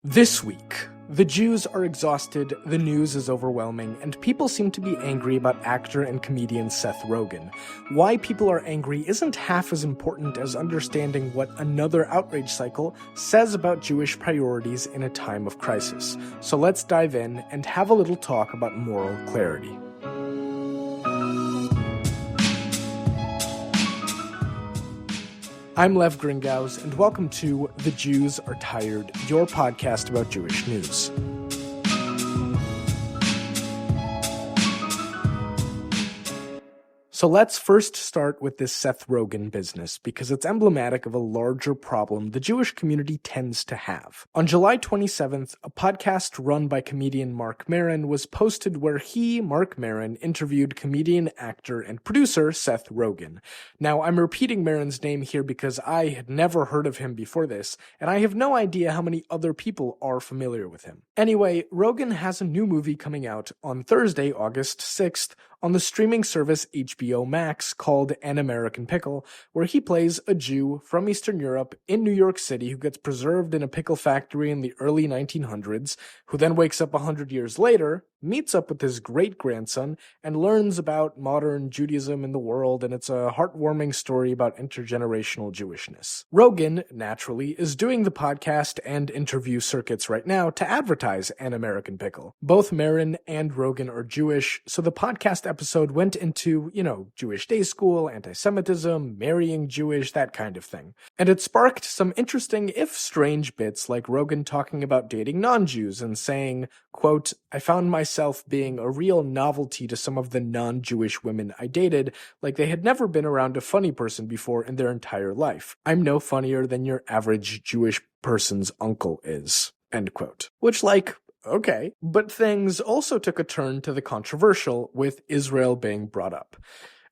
This week, the Jews are exhausted, the news is overwhelming, and people seem to be angry about actor and comedian Seth Rogen. Why people are angry isn't half as important as understanding what another outrage cycle says about Jewish priorities in a time of crisis. So let's dive in and have a little talk about moral clarity. I'm Lev Gringaus, and welcome to The Jews Are Tired, your podcast about Jewish news. So let's first start with this Seth Rogen business, because it's emblematic of a larger problem the Jewish community tends to have. On July 27th, a podcast run by comedian Marc Maron was posted where he, Marc Maron, interviewed comedian, actor, and producer Seth Rogen. Now, I'm repeating Maron's name here because I had never heard of him before this, and I have no idea how many other people are familiar with him. Anyway, Rogen has a new movie coming out on Thursday, August 6th, on the streaming service HBO Max called An American Pickle, where he plays a Jew from Eastern Europe in New York City who gets preserved in a pickle factory in the early 1900s, who then wakes up 100 years later, meets up with his great-grandson, and learns about modern Judaism in the world, and it's a heartwarming story about intergenerational Jewishness. Rogen, naturally, is doing the podcast and interview circuits right now to advertise An American Pickle. Both Maron and Rogen are Jewish, so the podcast episode went into, Jewish day school, anti-Semitism, marrying Jewish, that kind of thing. And it sparked some interesting, if strange, bits like Rogen talking about dating non-Jews and saying, quote, "I found myself being a real novelty to some of the non-Jewish women I dated, like they had never been around a funny person before in their entire life. I'm no funnier than your average Jewish person's uncle is," end quote. Which, okay. But things also took a turn to the controversial, with Israel being brought up.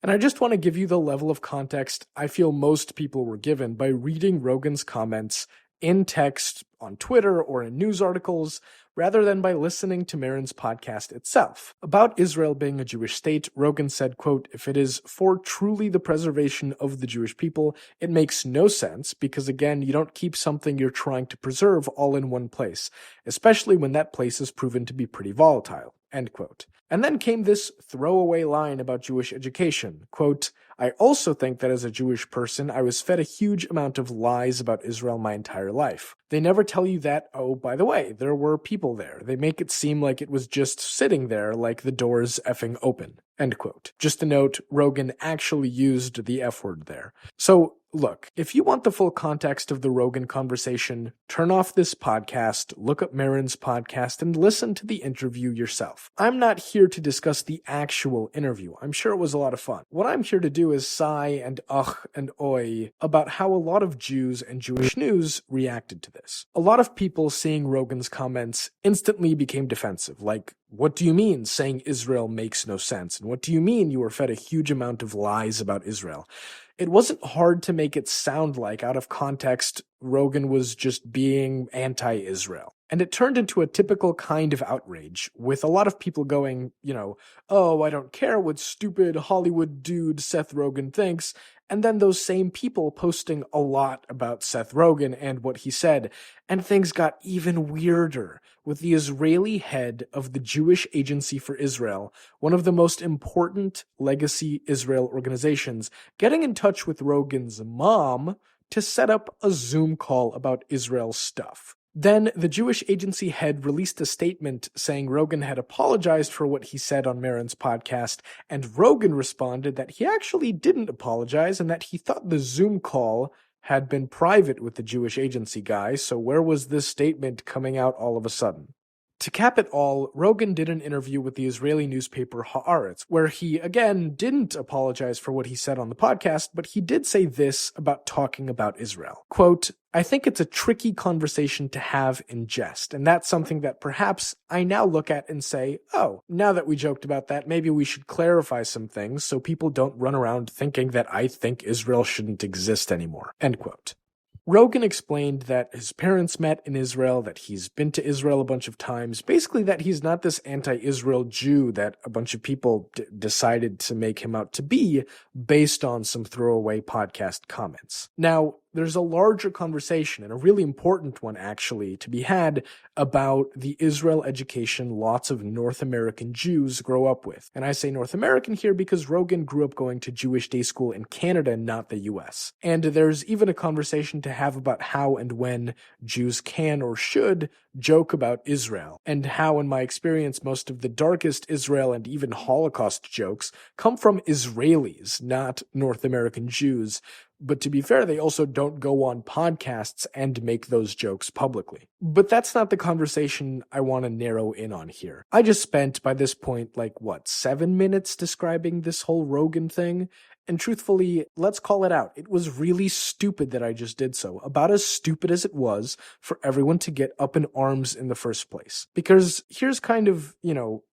And I just want to give you the level of context I feel most people were given by reading Rogen's comments in text on Twitter or in news articles, rather than by listening to Maron's podcast itself. About Israel being a Jewish state, Rogen said, quote, "If it is for truly the preservation of the Jewish people, it makes no sense because, again, you don't keep something you're trying to preserve all in one place, especially when that place is proven to be pretty volatile," end quote. And then came this throwaway line about Jewish education, quote, "I also think that as a Jewish person, I was fed a huge amount of lies about Israel my entire life. They never tell you that, oh, by the way, there were people there. They make it seem like it was just sitting there like the doors effing open," end quote. Just a note, Rogen actually used the F word there. So, look, if you want the full context of the Rogen conversation, turn off this podcast, look up Maron's podcast, and listen to the interview yourself. I'm not here to discuss the actual interview. I'm sure it was a lot of fun. What I'm here to do is sigh and ugh and oi about how a lot of Jews and Jewish news reacted to this. A lot of people seeing Rogen's comments instantly became defensive, like, "What do you mean saying Israel makes no sense? And what do you mean you were fed a huge amount of lies about Israel?" It wasn't hard to make it sound like, out of context, Rogen was just being anti-Israel. And it turned into a typical kind of outrage, with a lot of people going, "Oh, I don't care what stupid Hollywood dude Seth Rogen thinks," and then those same people posting a lot about Seth Rogen and what he said. And things got even weirder, with the Israeli head of the Jewish Agency for Israel, one of the most important legacy Israel organizations, getting in touch with Rogen's mom to set up a Zoom call about Israel stuff. Then the Jewish Agency head released a statement saying Rogen had apologized for what he said on Maron's podcast, and Rogen responded that he actually didn't apologize and that he thought the Zoom call had been private with the Jewish Agency guy, so where was this statement coming out all of a sudden? To cap it all, Rogen did an interview with the Israeli newspaper Haaretz, where he, again, didn't apologize for what he said on the podcast, but he did say this about talking about Israel. Quote, "I think it's a tricky conversation to have in jest, and that's something that perhaps I now look at and say, oh, now that we joked about that, maybe we should clarify some things so people don't run around thinking that I think Israel shouldn't exist anymore," end quote. Rogen explained that his parents met in Israel, that he's been to Israel a bunch of times, basically that he's not this anti-Israel Jew that a bunch of people decided to make him out to be based on some throwaway podcast comments. Now, there's a larger conversation, and a really important one actually, to be had about the Israel education lots of North American Jews grow up with. And I say North American here because Rogan grew up going to Jewish day school in Canada, not the US. And there's even a conversation to have about how and when Jews can or should joke about Israel, and how, in my experience, most of the darkest Israel and even Holocaust jokes come from Israelis, not North American Jews. But to be fair, they also don't go on podcasts and make those jokes publicly. But that's not the conversation I want to narrow in on here. I just spent, by this point, 7 minutes describing this whole Rogan thing? And truthfully, let's call it out. It was really stupid that I just did so. About as stupid as it was for everyone to get up in arms in the first place. Because here's kind of,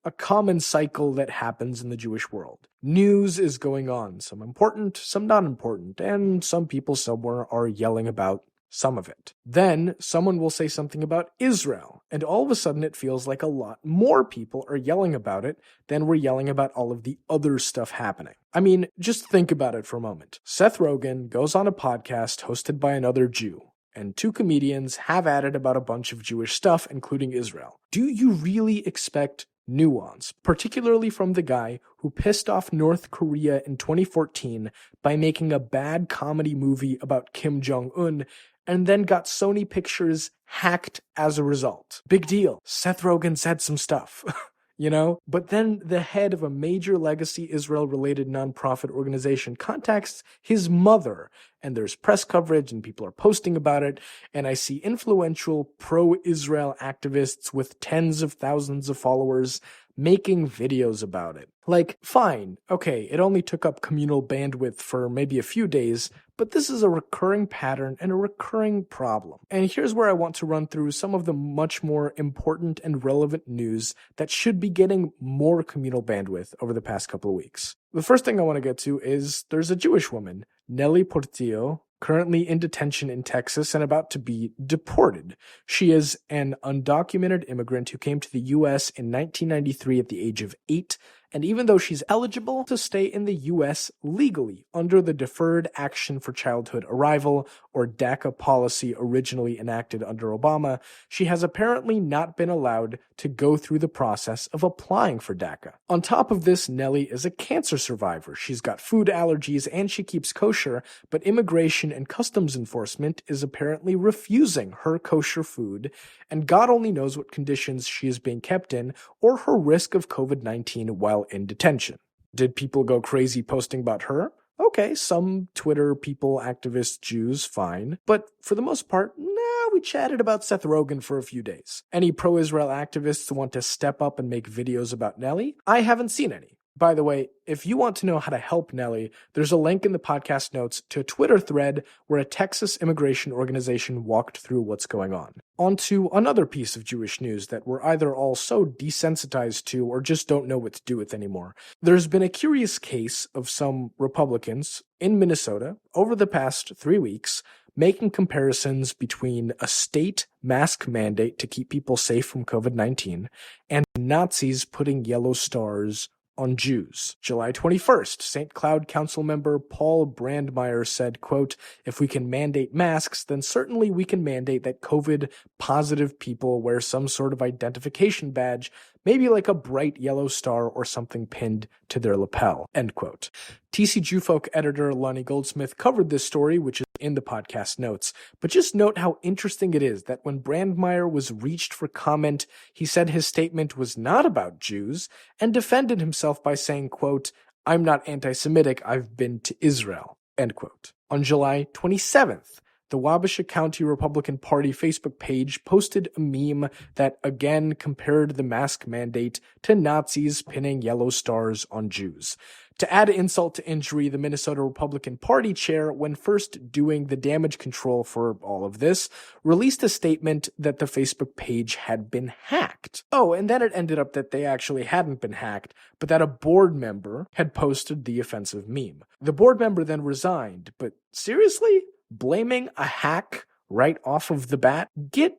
a common cycle that happens in the Jewish world. News is going on, some important, some not important, and some people somewhere are yelling about some of it. Then someone will say something about Israel, and all of a sudden it feels like a lot more people are yelling about it than we're yelling about all of the other stuff happening. I mean, just think about it for a moment. Seth Rogen goes on a podcast hosted by another Jew, and two comedians have at it about a bunch of Jewish stuff, including Israel. Do you really expect nuance, particularly from the guy who pissed off North Korea in 2014 by making a bad comedy movie about Kim Jong-un and then got Sony Pictures hacked as a result? Big deal. Seth Rogen said some stuff. But then the head of a major legacy Israel-related nonprofit organization contacts his mother, and there's press coverage and people are posting about it, and I see influential pro-Israel activists with tens of thousands of followers making videos about it. Fine, okay, it only took up communal bandwidth for maybe a few days, but this is a recurring pattern and a recurring problem. And here's where I want to run through some of the much more important and relevant news that should be getting more communal bandwidth over the past couple of weeks. The first thing I want to get to is there's a Jewish woman, Nelly Portillo, currently in detention in Texas and about to be deported. She is an undocumented immigrant who came to the U.S. in 1993 at the age of 8, and even though she's eligible to stay in the U.S. legally under the Deferred Action for Childhood Arrival, or DACA policy originally enacted under Obama, she has apparently not been allowed to go through the process of applying for DACA. On top of this, Nelly is a cancer survivor. She's got food allergies and she keeps kosher, but Immigration and Customs Enforcement is apparently refusing her kosher food, and God only knows what conditions she is being kept in or her risk of COVID-19 while in detention. Did people go crazy posting about her? Okay, some Twitter people, activists, Jews, fine. But for the most part, we chatted about Seth Rogen for a few days. Any pro-Israel activists want to step up and make videos about Nelly? I haven't seen any. By the way, if you want to know how to help Nelly, there's a link in the podcast notes to a Twitter thread where a Texas immigration organization walked through what's going on. On to another piece of Jewish news that we're either all so desensitized to or just don't know what to do with anymore. There's been a curious case of some Republicans in Minnesota over the past 3 weeks making comparisons between a state mask mandate to keep people safe from COVID-19 and Nazis putting yellow stars on Jews. July 21st, St. Cloud Council member Paul Brandmeier said, quote, "If we can mandate masks, then certainly we can mandate that COVID-positive people wear some sort of identification badge, maybe like a bright yellow star or something pinned to their lapel," end quote. TC Jewfolk editor Lonnie Goldsmith covered this story, which is in the podcast notes. But just note how interesting it is that when Brandmeier was reached for comment, he said his statement was not about Jews and defended himself by saying, quote, "I'm not anti-Semitic, I've been to Israel," end quote. On July 27th, the Wabasha County Republican Party Facebook page posted a meme that again compared the mask mandate to Nazis pinning yellow stars on Jews. To add insult to injury, the Minnesota Republican Party chair, when first doing the damage control for all of this, released a statement that the Facebook page had been hacked. Oh, and then it ended up that they actually hadn't been hacked, but that a board member had posted the offensive meme. The board member then resigned, but seriously? Blaming a hack right off of the bat? Get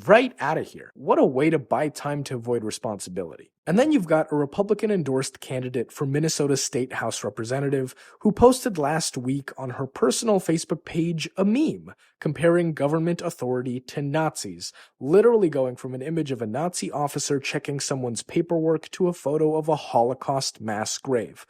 right out of here. What a way to buy time to avoid responsibility. And then you've got a Republican-endorsed candidate for Minnesota State House Representative who posted last week on her personal Facebook page a meme comparing government authority to Nazis, literally going from an image of a Nazi officer checking someone's paperwork to a photo of a Holocaust mass grave.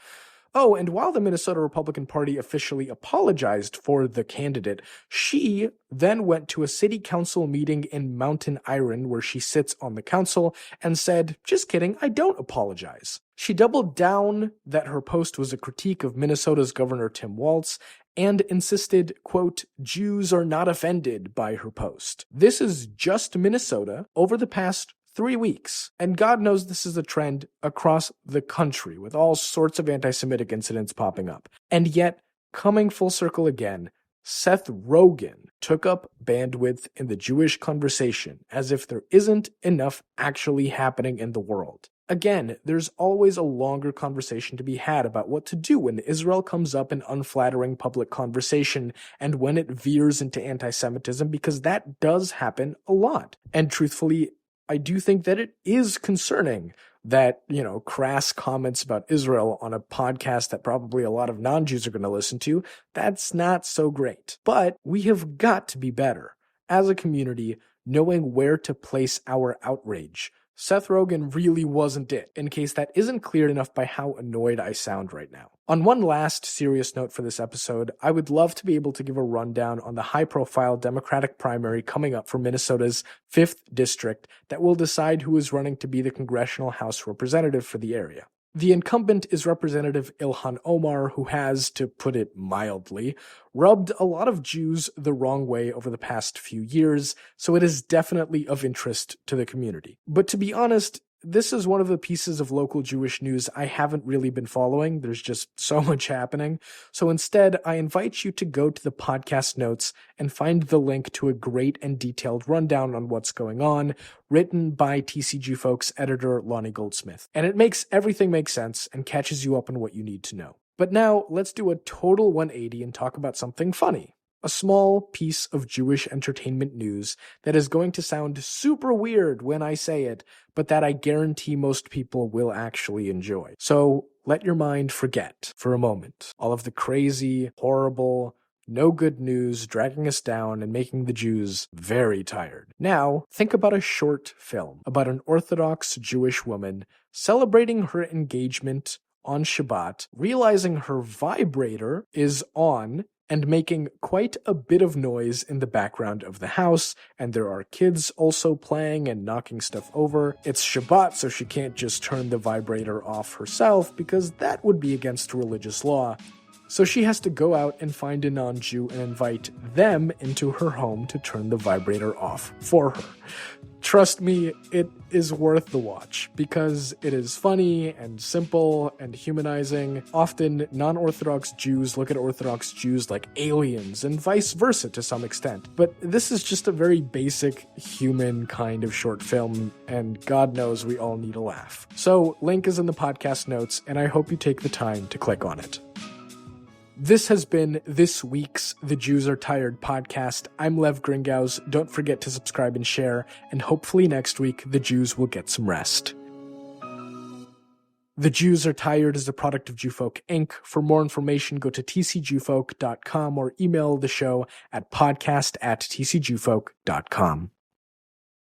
Oh, and while the Minnesota Republican Party officially apologized for the candidate, she then went to a city council meeting in Mountain Iron where she sits on the council and said, "Just kidding, I don't apologize." She doubled down that her post was a critique of Minnesota's Governor Tim Walz and insisted, quote, "Jews are not offended" by her post. This is just Minnesota over the past 3 weeks. And God knows this is a trend across the country with all sorts of anti-Semitic incidents popping up. And yet, coming full circle again, Seth Rogen took up bandwidth in the Jewish conversation as if there isn't enough actually happening in the world. Again, there's always a longer conversation to be had about what to do when Israel comes up in unflattering public conversation and when it veers into anti-Semitism, because that does happen a lot. And truthfully, I do think that it is concerning that, crass comments about Israel on a podcast that probably a lot of non-Jews are going to listen to, that's not so great. But we have got to be better as a community, knowing where to place our outrage. Seth Rogen really wasn't it, in case that isn't clear enough by how annoyed I sound right now. On one last serious note for this episode, I would love to be able to give a rundown on the high-profile Democratic primary coming up for Minnesota's 5th district that will decide who is running to be the congressional House representative for the area. The incumbent is Representative Ilhan Omar, who has, to put it mildly, rubbed a lot of Jews the wrong way over the past few years, so it is definitely of interest to the community. But to be honest, this is one of the pieces of local Jewish news I haven't really been following. There's just so much happening. So instead, I invite you to go to the podcast notes and find the link to a great and detailed rundown on what's going on, written by TCG Folks editor Lonnie Goldsmith. And it makes everything make sense and catches you up on what you need to know. But now, let's do a total 180 and talk about something funny. A small piece of Jewish entertainment news that is going to sound super weird when I say it, but that I guarantee most people will actually enjoy. So let your mind forget for a moment all of the crazy, horrible, no good news dragging us down and making the Jews very tired. Now, think about a short film about an Orthodox Jewish woman celebrating her engagement on Shabbat, realizing her vibrator is on and making quite a bit of noise in the background of the house, and there are kids also playing and knocking stuff over. It's Shabbat, so she can't just turn the vibrator off herself, because that would be against religious law. So she has to go out and find a non-Jew and invite them into her home to turn the vibrator off for her. Trust me, it is worth the watch because it is funny and simple and humanizing. Often, non-Orthodox Jews look at Orthodox Jews like aliens and vice versa to some extent. But this is just a very basic human kind of short film, and God knows we all need a laugh. So, link is in the podcast notes, and I hope you take the time to click on it. This has been this week's The Jews Are Tired podcast. I'm Lev Gringaus. Don't forget to subscribe and share, and hopefully next week the Jews will get some rest. The Jews Are Tired is a product of Jewfolk Inc. For more information, go to tcjewfolk.com or email the show at podcast@tcjewfolk.com.